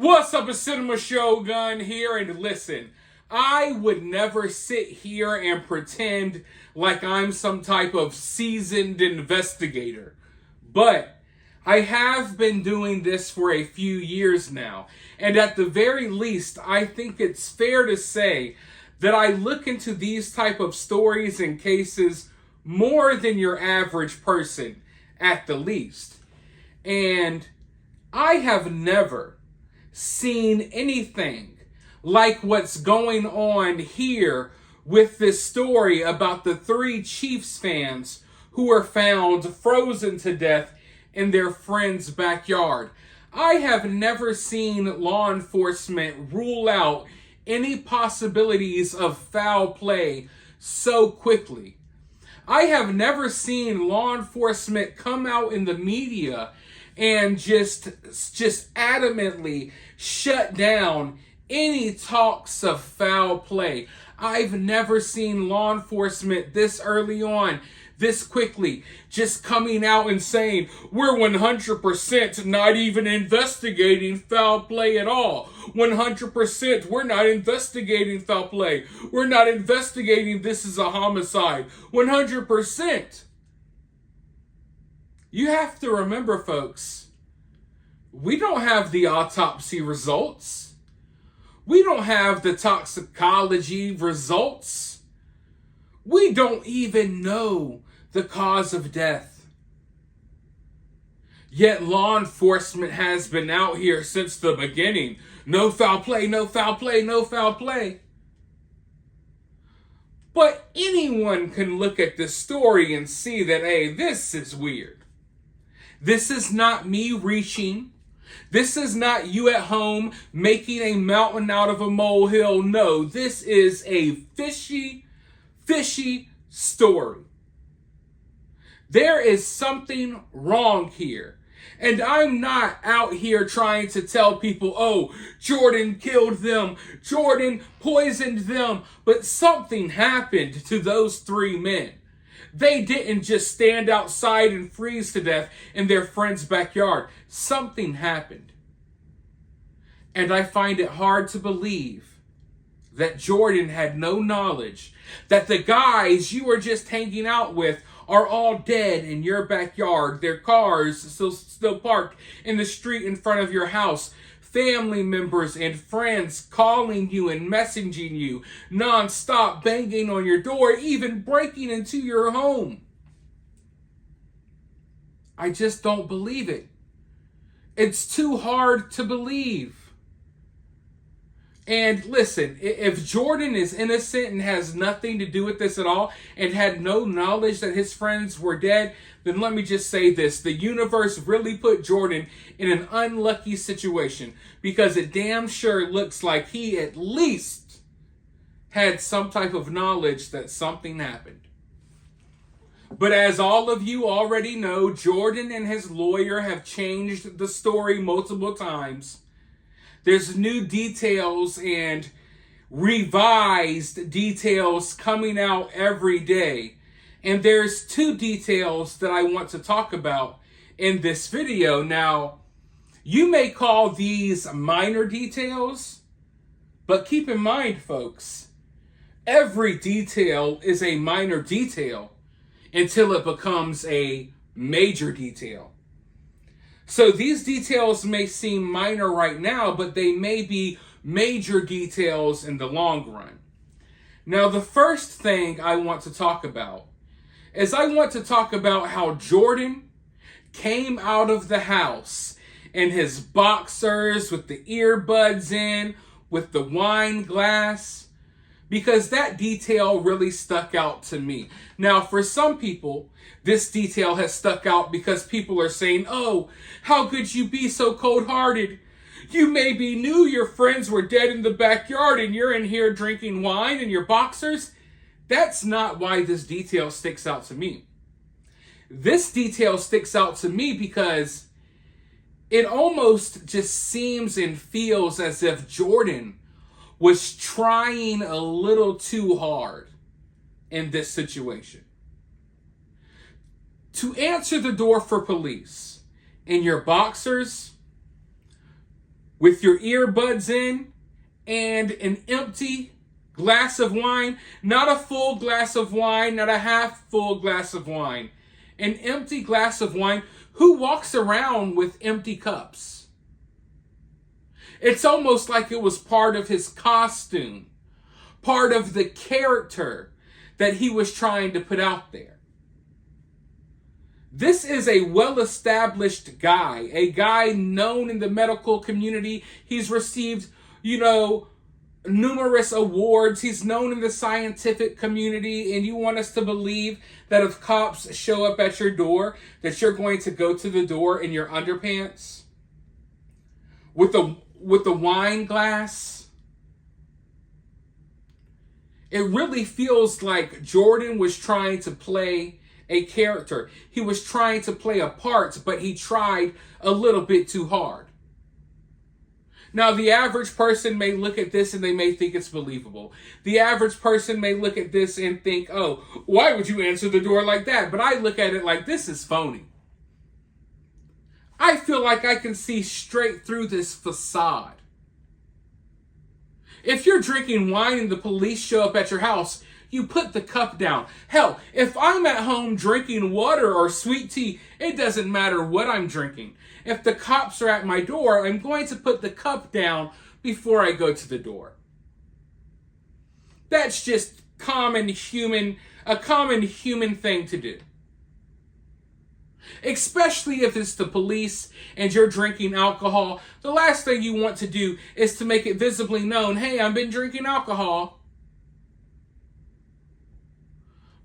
What's up, a cinemashogun here, and listen, I would never sit here and pretend like I'm some type of seasoned investigator, but I have been doing this for a few years now, and at the very least, I think it's fair to say that I look into these type of stories and cases more than your average person, at the least. And I have never seen anything like what's going on here with this story about the three Chiefs fans who were found frozen to death in their friend's backyard. I have never seen law enforcement rule out any possibilities of foul play so quickly. I have never seen law enforcement come out in the media and just adamantly shut down any talks of foul play. I've never seen law enforcement this early on, this quickly, just coming out and saying, we're 100% not even investigating foul play at all. 100% we're not investigating foul play. We're not investigating this as a homicide. 100%. You have to remember, folks, we don't have the autopsy results. We don't have the toxicology results. We don't even know the cause of death. Yet law enforcement has been out here since the beginning. No foul play, no foul play, no foul play. But anyone can look at this story and see that, hey, this is weird. This is not me reaching. This is not you at home making a mountain out of a molehill. No, this is a fishy story. There is something wrong here. And I'm not out here trying to tell people, oh, Jordan killed them, Jordan poisoned them. But something happened to those three men. They didn't just stand outside and freeze to death in their friend's backyard. Something happened. And I find it hard to believe that Jordan had no knowledge that the guys you were just hanging out with are all dead in your backyard. Their cars still parked in the street in front of your house. Family members and friends calling you and messaging you nonstop, banging on your door, even breaking into your home. I just don't believe it. It's too hard to believe. And listen, if Jordan is innocent and has nothing to do with this at all and had no knowledge that his friends were dead, then let me just say this. The universe really put Jordan in an unlucky situation because it damn sure looks like he at least had some type of knowledge that something happened. But as all of you already know, Jordan and his lawyer have changed the story multiple times. There's new details and revised details coming out every day. And there's two details that I want to talk about in this video. Now, you may call these minor details, but keep in mind, folks, every detail is a minor detail until it becomes a major detail. So these details may seem minor right now, but they may be major details in the long run. Now, the first thing I want to talk about is I want to talk about how Jordan came out of the house in his boxers with the earbuds in, with the wine glass, because that detail really stuck out to me. Now, for some people, this detail has stuck out because people are saying, oh, how could you be so cold-hearted? You maybe knew your friends were dead in the backyard and you're in here drinking wine in your boxers. That's not why this detail sticks out to me. This detail sticks out to me because it almost just seems and feels as if Jordan was trying a little too hard in this situation. To answer the door for police in your boxers, with your earbuds in and an empty glass of wine, not a full glass of wine, not a half full glass of wine, an empty glass of wine. Who walks around with empty cups? It's almost like it was part of his costume, part of the character that he was trying to put out there. This is a well-established guy, a guy known in the medical community. He's received, numerous awards. He's known in the scientific community, and you want us to believe that if cops show up at your door, that you're going to go to the door in your underpants with the wine glass? It really feels like Jordan was trying to play a character. He was trying to play a part, but he tried a little bit too hard. Now, the average person may look at this and they may think it's believable. The average person may look at this and think, oh, why would you answer the door like that? But I look at it like, this is phony. I feel like I can see straight through this facade. If you're drinking wine and the police show up at your house, you put the cup down. Hell, if I'm at home drinking water or sweet tea, it doesn't matter what I'm drinking. If the cops are at my door, I'm going to put the cup down before I go to the door. That's just a common human thing to do. Especially if it's the police and you're drinking alcohol. The last thing you want to do is to make it visibly known, hey, I've been drinking alcohol.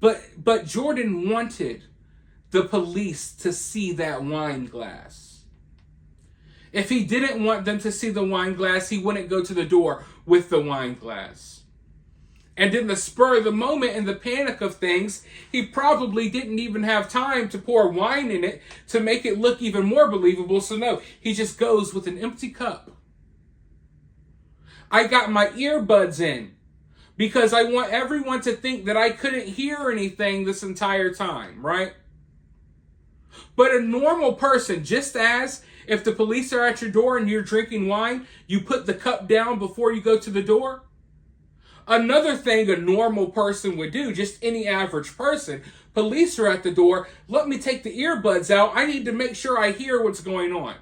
But Jordan wanted the police to see that wine glass. If he didn't want them to see the wine glass, he wouldn't go to the door with the wine glass. And in the spur of the moment, in the panic of things, he probably didn't even have time to pour wine in it to make it look even more believable. So no, he just goes with an empty cup. I got my earbuds in because I want everyone to think that I couldn't hear anything this entire time, right? But a normal person, just as if the police are at your door and you're drinking wine, you put the cup down before you go to the door. Another thing a normal person would do, just any average person, police are at the door, let me take the earbuds out. I need to make sure I hear what's going on.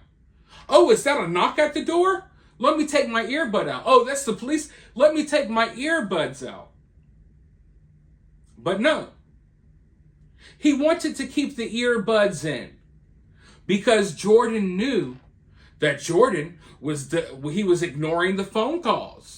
Oh, is that a knock at the door? Let me take my earbud out. Oh, that's the police. Let me take my earbuds out. But no. He wanted to keep the earbuds in because Jordan knew that Jordan was ignoring the phone calls.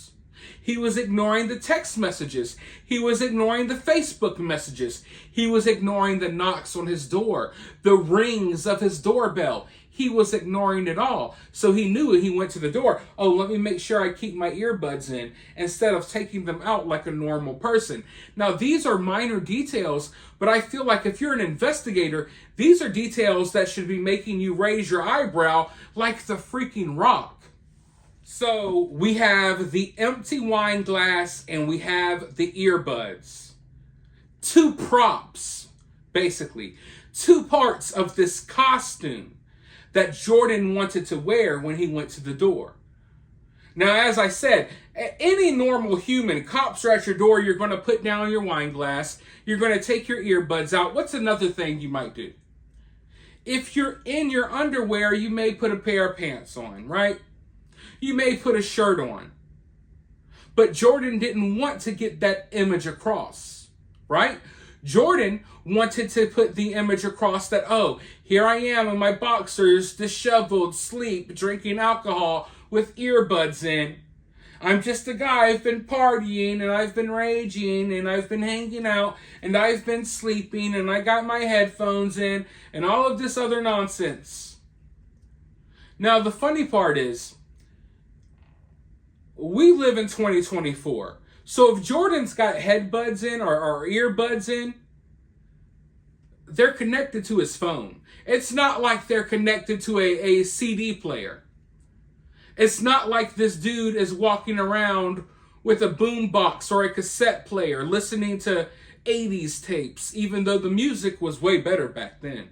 He was ignoring the text messages. He was ignoring the Facebook messages. He was ignoring the knocks on his door, the rings of his doorbell. He was ignoring it all. So he knew he went to the door. Oh, let me make sure I keep my earbuds in instead of taking them out like a normal person. Now, these are minor details, but I feel like if you're an investigator, these are details that should be making you raise your eyebrow like the freaking Rock. So we have the empty wine glass and we have the earbuds. Two props, basically. Two parts of this costume that Jordan wanted to wear when he went to the door. Now, as I said, any normal human, cops are at your door, you're going to put down your wine glass, you're going to take your earbuds out. What's another thing you might do? If you're in your underwear, you may put a pair of pants on, right? You may put a shirt on. But Jordan didn't want to get that image across, right? Jordan wanted to put the image across that, oh, here I am in my boxers, disheveled, sleep, drinking alcohol with earbuds in. I'm just a guy, I've been partying and I've been raging and I've been hanging out and I've been sleeping and I got my headphones in and all of this other nonsense. Now, the funny part is, we live in 2024. So if Jordan's got headbuds in or earbuds in, they're connected to his phone. It's not like they're connected to a CD player. It's not like this dude is walking around with a boombox or a cassette player listening to 80s tapes, even though the music was way better back then.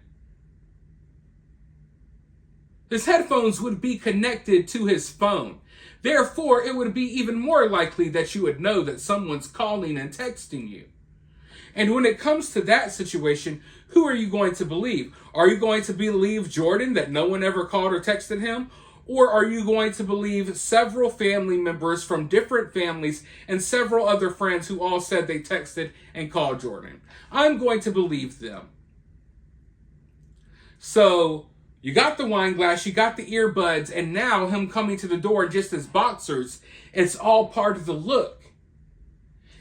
His headphones would be connected to his phone. Therefore, it would be even more likely that you would know that someone's calling and texting you. And when it comes to that situation, who are you going to believe? Are you going to believe Jordan, that no one ever called or texted him? Or are you going to believe several family members from different families and several other friends who all said they texted and called Jordan? I'm going to believe them. So you got the wine glass, you got the earbuds, and now him coming to the door in just his boxers, it's all part of the look.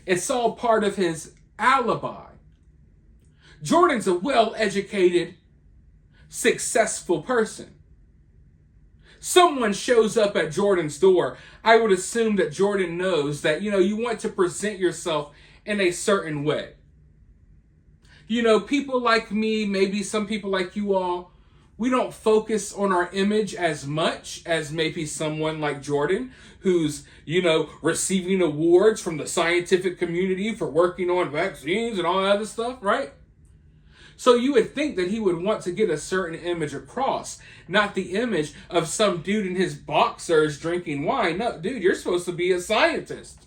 It's all part of his alibi. Jordan's a well-educated, successful person. Someone shows up at Jordan's door, I would assume that Jordan knows that, you want to present yourself in a certain way. People like me, maybe some people like you all, we don't focus on our image as much as maybe someone like Jordan, who's, receiving awards from the scientific community for working on vaccines and all that other stuff, right? So you would think that he would want to get a certain image across, not the image of some dude in his boxers drinking wine. No, dude, you're supposed to be a scientist.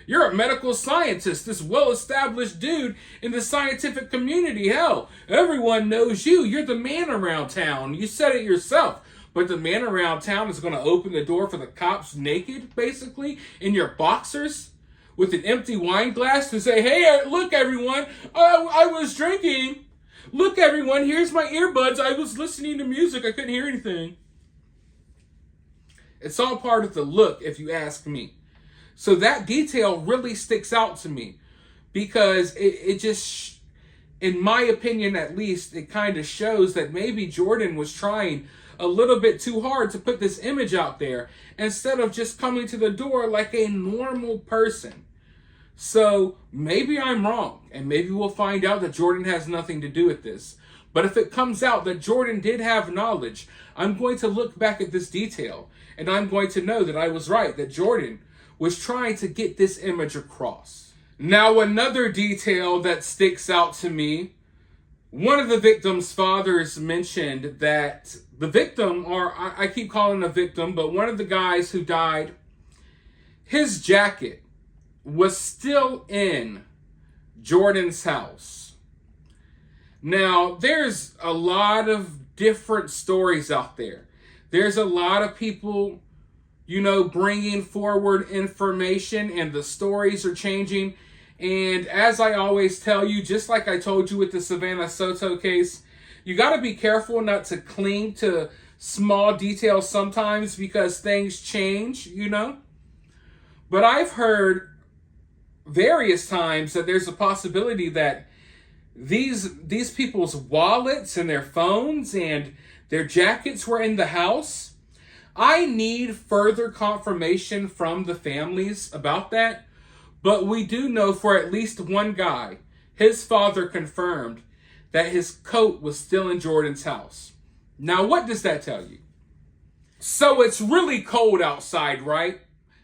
You're a medical scientist, this well-established dude in the scientific community. Hell, everyone knows you. You're the man around town. You said it yourself. But the man around town is going to open the door for the cops naked, basically, in your boxers, with an empty wine glass to say, hey, look, everyone, I was drinking. Look, everyone, here's my earbuds. I was listening to music. I couldn't hear anything. It's all part of the look, if you ask me. So that detail really sticks out to me because it just, in my opinion at least, it kind of shows that maybe Jordan was trying a little bit too hard to put this image out there instead of just coming to the door like a normal person. So maybe I'm wrong, and maybe we'll find out that Jordan has nothing to do with this. But if it comes out that Jordan did have knowledge, I'm going to look back at this detail, and I'm going to know that I was right, that Jordan was trying to get this image across. Now, another detail that sticks out to me, one of the victim's fathers mentioned that the victim, or I keep calling him a victim, but one of the guys who died, his jacket was still in Jordan's house. Now, there's a lot of different stories out there. There's a lot of people, bringing forward information, and the stories are changing. And as I always tell you, just like I told you with the Savannah Soto case, you got to be careful not to cling to small details sometimes because things change, But I've heard various times that there's a possibility that these people's wallets and their phones and their jackets were in the house. I need further confirmation from the families about that, but we do know for at least one guy, his father confirmed that his coat was still in Jordan's house. Now, what does that tell you? So it's really cold outside, right?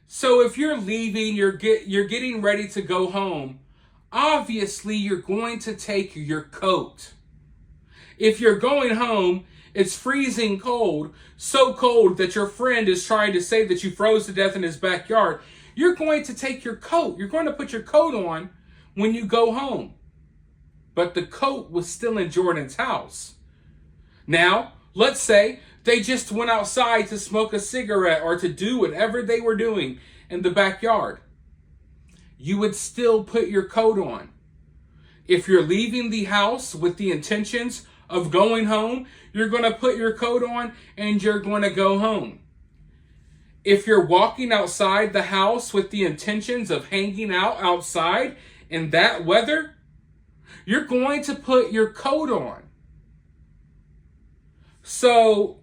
So if you're leaving, you're getting ready to go home, obviously you're going to take your coat. If you're going home, it's freezing cold, so cold that your friend is trying to say that you froze to death in his backyard. You're going to take your coat. You're going to put your coat on when you go home. But the coat was still in Jordan's house. Now, let's say they just went outside to smoke a cigarette or to do whatever they were doing in the backyard. You would still put your coat on. If you're leaving the house with the intentions of going home, you're going to put your coat on and you're going to go home. If you're walking outside the house with the intentions of hanging out outside in that weather, you're going to put your coat on. So,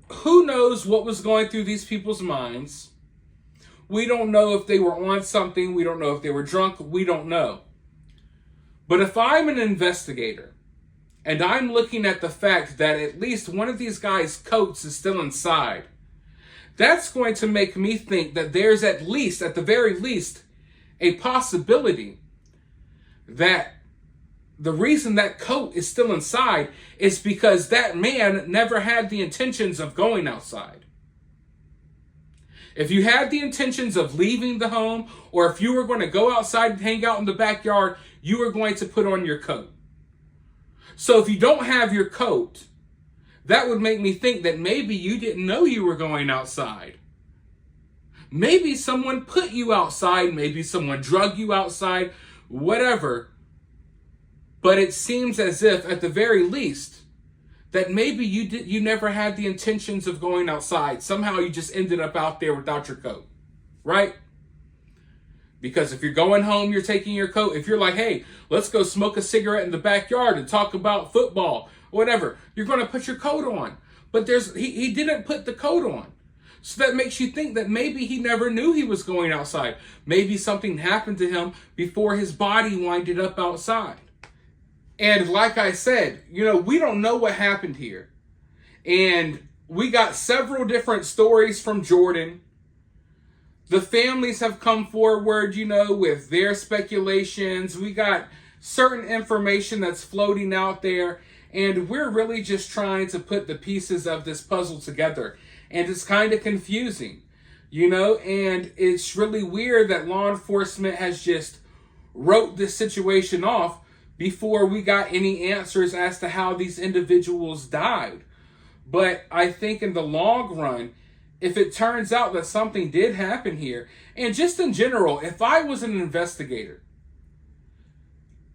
who knows what was going through these people's minds? We don't know if they were on something. We don't know if they were drunk. We don't know. But if I'm an investigator and I'm looking at the fact that at least one of these guys' coats is still inside, that's going to make me think that there's at the very least, a possibility that the reason that coat is still inside is because that man never had the intentions of going outside. If you had the intentions of leaving the home, or if you were going to go outside and hang out in the backyard, you were going to put on your coat. So if you don't have your coat, that would make me think that maybe you didn't know you were going outside. Maybe someone put you outside, maybe someone drug you outside, whatever. But it seems as if, at the very least, that maybe you never had the intentions of going outside. Somehow you just ended up out there without your coat, right? Because if you're going home, you're taking your coat. If you're like, hey, let's go smoke a cigarette in the backyard and talk about football, whatever, you're going to put your coat on. But he didn't put the coat on. So that makes you think that maybe he never knew he was going outside. Maybe something happened to him before his body winded up outside. And like I said, we don't know what happened here. And we got several different stories from Jordan. The families have come forward, with their speculations. We got certain information that's floating out there. And we're really just trying to put the pieces of this puzzle together. And it's kind of confusing, and it's really weird that law enforcement has just wrote this situation off before we got any answers as to how these individuals died. But I think in the long run, if it turns out that something did happen here, and just in general, if I was an investigator,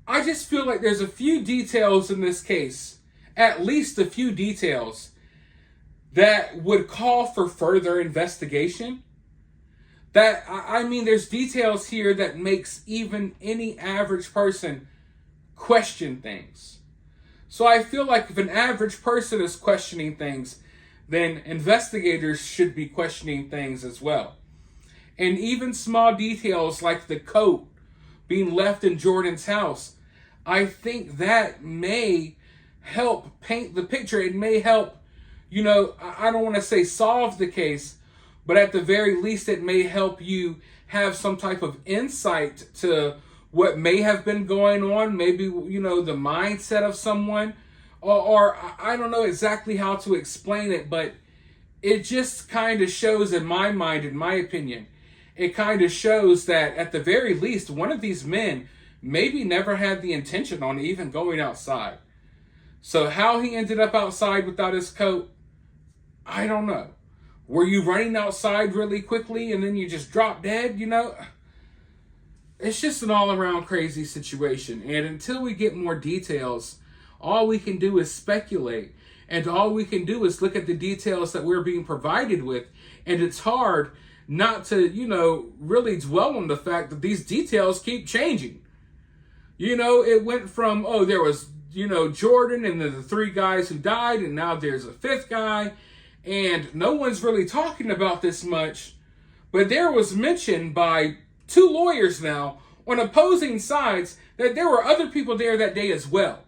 I just feel like there's a few details in this case, at least a few details, that would call for further investigation. There's details here that makes even any average person question things. So I feel like if an average person is questioning things, then investigators should be questioning things as well. And even small details like the coat being left in Jordan's house, I think that may help paint the picture. It may help, I don't want to say solve the case, but at the very least, it may help you have some type of insight to what may have been going on. Maybe, the mindset of someone, or I don't know exactly how to explain it, but it just kind of shows, in my mind, in my opinion, it kind of shows that at the very least, one of these men maybe never had the intention on even going outside. So how he ended up outside without his coat, I don't know. Were you running outside really quickly and then you just dropped dead, It's just an all-around crazy situation. And until we get more details, all we can do is speculate. And all we can do is look at the details that we're being provided with. And it's hard not to, really dwell on the fact that these details keep changing. It went from, there was, Jordan and then the 3 guys who died, and now there's a 5th guy. And no one's really talking about this much. But there was mention by 2 lawyers now on opposing sides that there were other people there that day as well.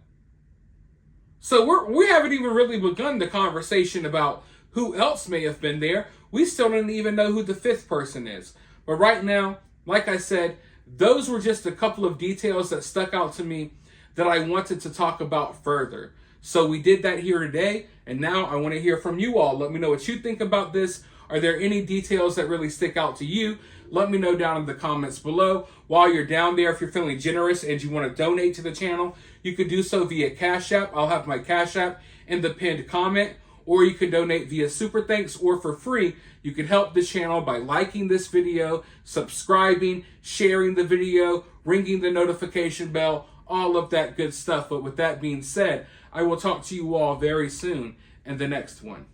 So we haven't even really begun the conversation about who else may have been there. We still don't even know who the 5th person is. But right now, like I said, those were just a couple of details that stuck out to me that I wanted to talk about further. So we did that here today, and now I want to hear from you all. Let me know what you think about this. Are there any details that really stick out to you? Let me know down in the comments below. While you're down there, if you're feeling generous and you want to donate to the channel, you can do so via CashApp. I'll have my CashApp in the pinned comment. Or you can donate via Super Thanks, or for free, you can help the channel by liking this video, subscribing, sharing the video, ringing the notification bell, all of that good stuff. But with that being said, I will talk to you all very soon in the next one.